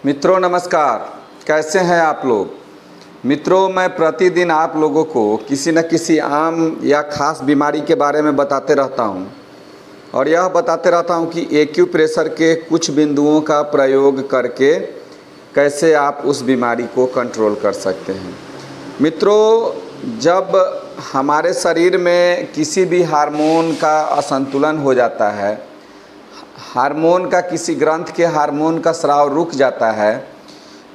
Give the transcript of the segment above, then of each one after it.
मित्रों नमस्कार, कैसे हैं आप लोग। मित्रों, मैं प्रतिदिन आप लोगों को किसी न किसी आम या ख़ास बीमारी के बारे में बताते रहता हूं और यह बताते रहता हूं कि एक्यूप्रेशर के कुछ बिंदुओं का प्रयोग करके कैसे आप उस बीमारी को कंट्रोल कर सकते हैं। मित्रों, जब हमारे शरीर में किसी भी हार्मोन का असंतुलन हो जाता है, हार्मोन का किसी ग्रंथ के हार्मोन का स्राव रुक जाता है,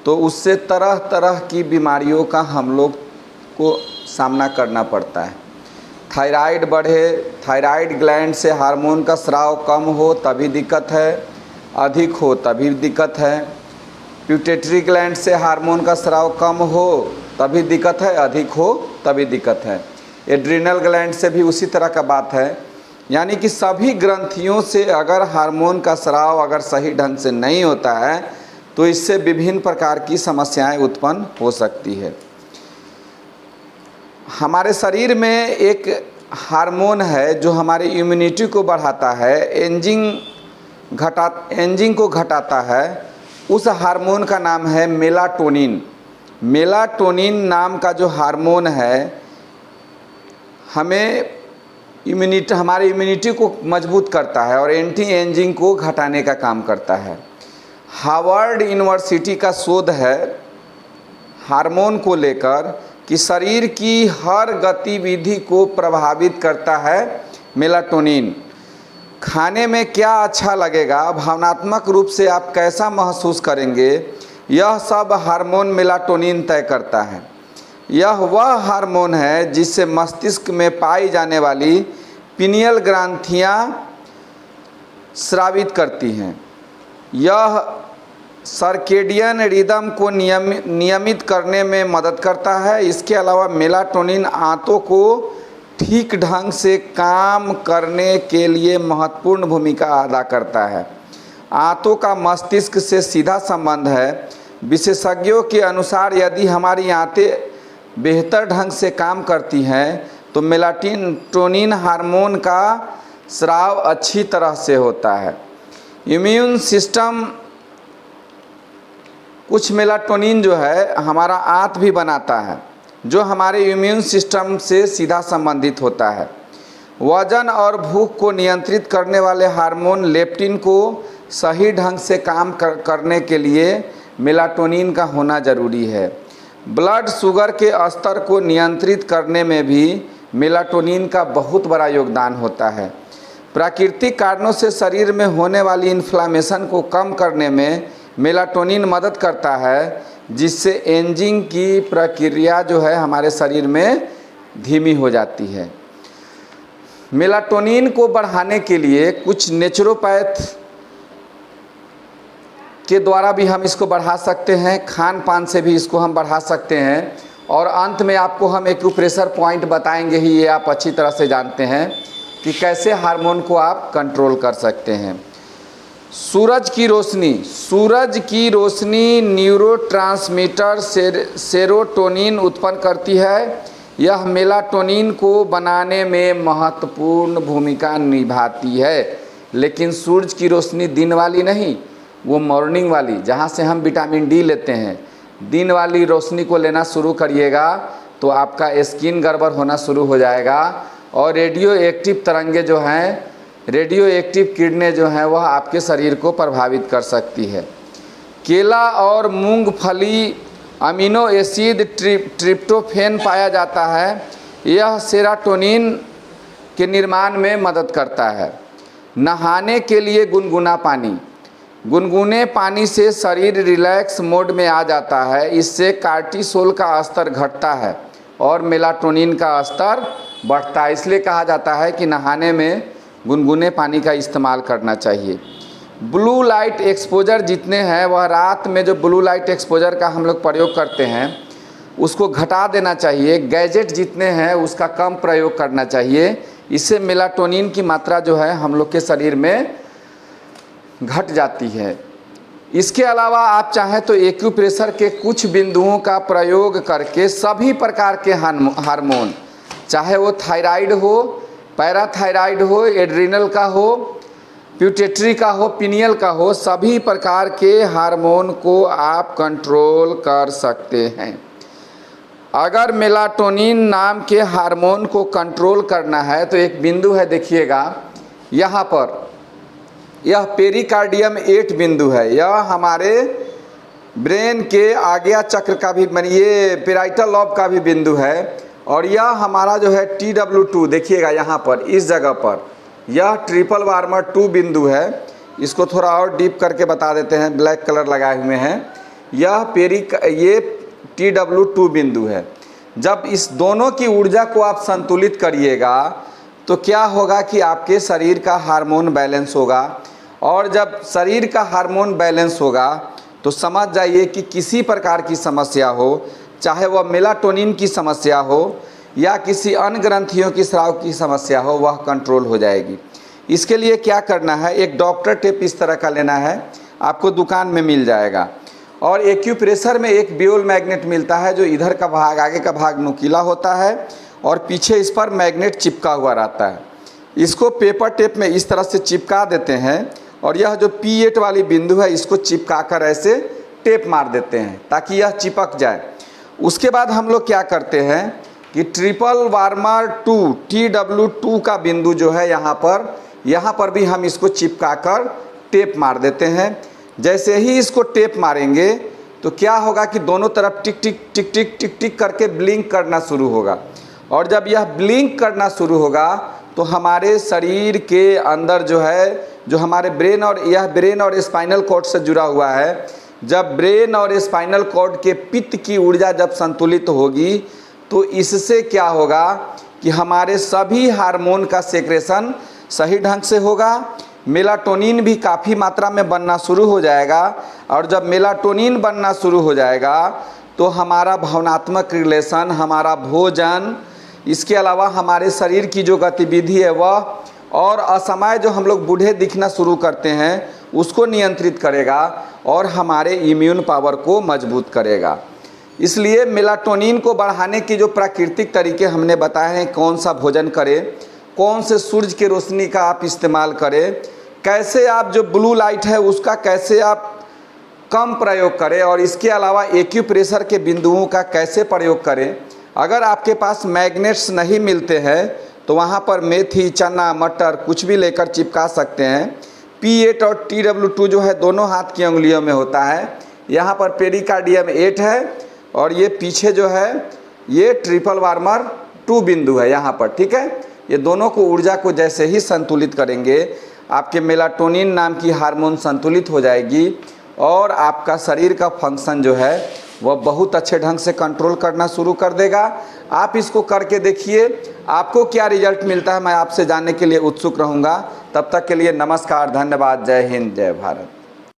तो उससे तरह तरह की बीमारियों का हम लोग को सामना करना पड़ता है। थायराइड बढ़े, थायराइड ग्लैंड से हार्मोन का स्राव कम हो तभी दिक्कत है, अधिक हो तभी दिक्कत है। पिट्यूटरी ग्लैंड से हार्मोन का स्राव कम हो तभी दिक्कत है, अधिक हो तभी दिक्कत है। एड्रिनल ग्लैंड से भी उसी तरह का बात है। यानी कि सभी ग्रंथियों से अगर हार्मोन का स्राव अगर सही ढंग से नहीं होता है तो इससे विभिन्न प्रकार की समस्याएं उत्पन्न हो सकती है। हमारे शरीर में एक हार्मोन है जो हमारी इम्यूनिटी को बढ़ाता है, एंजिंग को घटाता है। उस हार्मोन का नाम है मेलाटोनिन। मेलाटोनिन नाम का जो हार्मोन है हमारे इम्यूनिटी को मजबूत करता है और एंटी एजिंग को घटाने का काम करता है। हार्वर्ड यूनिवर्सिटी का शोध है हार्मोन को लेकर कि शरीर की हर गतिविधि को प्रभावित करता है मेलाटोनिन। खाने में क्या अच्छा लगेगा, भावनात्मक रूप से आप कैसा महसूस करेंगे, यह सब हार्मोन मेलाटोनिन तय करता है। यह वह हार्मोन है जिससे मस्तिष्क में पाई जाने वाली पिनियल ग्रंथियाँ स्रावित करती हैं। यह सर्केडियन रिदम को नियमित करने में मदद करता है। इसके अलावा मेलाटोनिन आंतों को ठीक ढंग से काम करने के लिए महत्वपूर्ण भूमिका अदा करता है। आंतों का मस्तिष्क से सीधा संबंध है। विशेषज्ञों के अनुसार यदि हमारी आंतें बेहतर ढंग से काम करती हैं तो मेलाटोनिन हार्मोन का स्राव अच्छी तरह से होता है। इम्यून सिस्टम कुछ मेलाटोनिन जो है हमारा आंत भी बनाता है, जो हमारे इम्यून सिस्टम से सीधा संबंधित होता है। वजन और भूख को नियंत्रित करने वाले हार्मोन लेप्टिन को सही ढंग से काम करने के लिए मेलाटोनिन का होना जरूरी है। ब्लड शुगर के स्तर को नियंत्रित करने में भी मेलाटोनिन का बहुत बड़ा योगदान होता है। प्राकृतिक कारणों से शरीर में होने वाली इन्फ्लामेशन को कम करने में मेलाटोनिन मदद करता है, जिससे एजिंग की प्रक्रिया जो है हमारे शरीर में धीमी हो जाती है। मेलाटोनिन को बढ़ाने के लिए कुछ नेचुरोपैथ के द्वारा भी हम इसको बढ़ा सकते हैं, खान पान से भी इसको हम बढ़ा सकते हैं। और अंत में आपको हम एक्यूप्रेशर पॉइंट बताएंगे ही, ये आप अच्छी तरह से जानते हैं कि कैसे हार्मोन को आप कंट्रोल कर सकते हैं। सूरज की रोशनी न्यूरोट्रांसमीटर सेरोटोनिन उत्पन्न करती है। यह मेलाटोनिन को बनाने में महत्वपूर्ण भूमिका निभाती है। लेकिन सूरज की रोशनी दिन वाली नहीं, वो मॉर्निंग वाली, जहाँ से हम विटामिन डी लेते हैं। दिन वाली रोशनी को लेना शुरू करिएगा तो आपका स्किन गड़बड़ होना शुरू हो जाएगा और रेडियो एक्टिव तरंगे जो हैं, रेडियो एक्टिव किरणें जो हैं वह आपके शरीर को प्रभावित कर सकती है। केला और मूंगफली अमीनो एसिड ट्रिप्टोफैन पाया जाता है। यह सेरोटोनिन के निर्माण में मदद करता है। नहाने के लिए गुनगुने पानी से शरीर रिलैक्स मोड में आ जाता है। इससे कार्टिसोल का स्तर घटता है और मेलाटोनिन का स्तर बढ़ता है। इसलिए कहा जाता है कि नहाने में गुनगुने पानी का इस्तेमाल करना चाहिए। ब्लू लाइट एक्सपोजर जितने हैं, वह रात में जो ब्लू लाइट एक्सपोजर का हम लोग प्रयोग करते हैं उसको घटा देना चाहिए। गैजेट जितने हैं उसका कम प्रयोग करना चाहिए। इससे मेलाटोनिन की मात्रा जो है हम लोग के शरीर में घट जाती है। इसके अलावा आप चाहें तो एक्यूप्रेशर के कुछ बिंदुओं का प्रयोग करके सभी प्रकार के हार्मोन, चाहे वो थायराइड हो, पैराथायराइड हो, एड्रिनल का हो, पिट्यूटरी का हो, पिनियल का हो, सभी प्रकार के हार्मोन को आप कंट्रोल कर सकते हैं। अगर मेलाटोनिन नाम के हार्मोन को कंट्रोल करना है तो एक बिंदु है, देखिएगा यहाँ पर, यह पेरिकार्डियम 8 बिंदु है। यह हमारे ब्रेन के आज्ञा चक्र का भी, ये पेराइटल लॉब का भी बिंदु है। और यह हमारा जो है TW2, देखिएगा यहाँ पर इस जगह पर, यह ट्रिपल वार्मर 2 बिंदु है। इसको थोड़ा और डीप करके बता देते हैं, ब्लैक कलर लगाए हुए हैं। यह ये TW2 बिंदु है। जब इस दोनों की ऊर्जा को आप संतुलित करिएगा तो क्या होगा कि आपके शरीर का हार्मोन बैलेंस होगा। और जब शरीर का हार्मोन बैलेंस होगा तो समझ जाइए कि किसी प्रकार की समस्या हो, चाहे वह मेलाटोनिन की समस्या हो या किसी अन्य ग्रंथियों की स्राव की समस्या हो, वह कंट्रोल हो जाएगी। इसके लिए क्या करना है, एक डॉक्टर टेप इस तरह का लेना है, आपको दुकान में मिल जाएगा। और एक्यूप्रेशर में एक बियोल मैग्नेट मिलता है, जो इधर का भाग, आगे का भाग नुकीला होता है और पीछे इस पर मैग्नेट चिपका हुआ रहता है। इसको पेपर टेप में इस तरह से चिपका देते हैं और यह जो P8 वाली बिंदु है, इसको चिपका कर ऐसे टेप मार देते हैं ताकि यह चिपक जाए। उसके बाद हम लोग क्या करते हैं कि ट्रिपल वार्मर 2 TW2 का बिंदु जो है यहाँ पर भी हम इसको चिपका कर टेप मार देते हैं। जैसे ही इसको टेप मारेंगे तो क्या होगा कि दोनों तरफ टिक टिक टिक टिक टिक टिक करके ब्लिंक करना शुरू होगा। और जब यह ब्लिंक करना शुरू होगा तो हमारे शरीर के अंदर जो है, जो हमारे ब्रेन, और यह ब्रेन और स्पाइनल कॉर्ड से जुड़ा हुआ है, जब ब्रेन और स्पाइनल कॉर्ड के पित्त की ऊर्जा जब संतुलित होगी तो इससे क्या होगा कि हमारे सभी हार्मोन का सेक्रेशन सही ढंग से होगा। मेलाटोनिन भी काफ़ी मात्रा में बनना शुरू हो जाएगा। और जब मेलाटोनिन बनना शुरू हो जाएगा तो हमारा भावनात्मक रिलेशन, हमारा भोजन, इसके अलावा हमारे शरीर की जो गतिविधि है वह, और असमय जो हम लोग बूढ़े दिखना शुरू करते हैं उसको नियंत्रित करेगा और हमारे इम्यून पावर को मजबूत करेगा। इसलिए मेलाटोनिन को बढ़ाने की जो प्राकृतिक तरीके हमने बताए हैं, कौन सा भोजन करें, कौन से सूरज की रोशनी का आप इस्तेमाल करें, कैसे आप जो ब्लू लाइट है उसका कैसे आप कम प्रयोग करें, और इसके अलावा एक्यूप्रेशर के बिंदुओं का कैसे प्रयोग करें। अगर आपके पास मैग्नेट्स नहीं मिलते हैं तो वहाँ पर मेथी, चना, मटर कुछ भी लेकर चिपका सकते हैं। P8 और TW2 जो है दोनों हाथ की उंगलियों में होता है। यहाँ पर पेरिकार्डियम 8 है और ये पीछे जो है ये ट्रिपल वार्मर 2 बिंदु है यहाँ पर, ठीक है। ये दोनों को ऊर्जा को जैसे ही संतुलित करेंगे, आपके मेलाटोनिन नाम की हार्मोन संतुलित हो जाएगी और आपका शरीर का फंक्शन जो है वह बहुत अच्छे ढंग से कंट्रोल करना शुरू कर देगा। आप इसको करके देखिए, आपको क्या रिजल्ट मिलता है मैं आपसे जानने के लिए उत्सुक रहूँगा। तब तक के लिए नमस्कार, धन्यवाद, जय हिंद, जय भारत।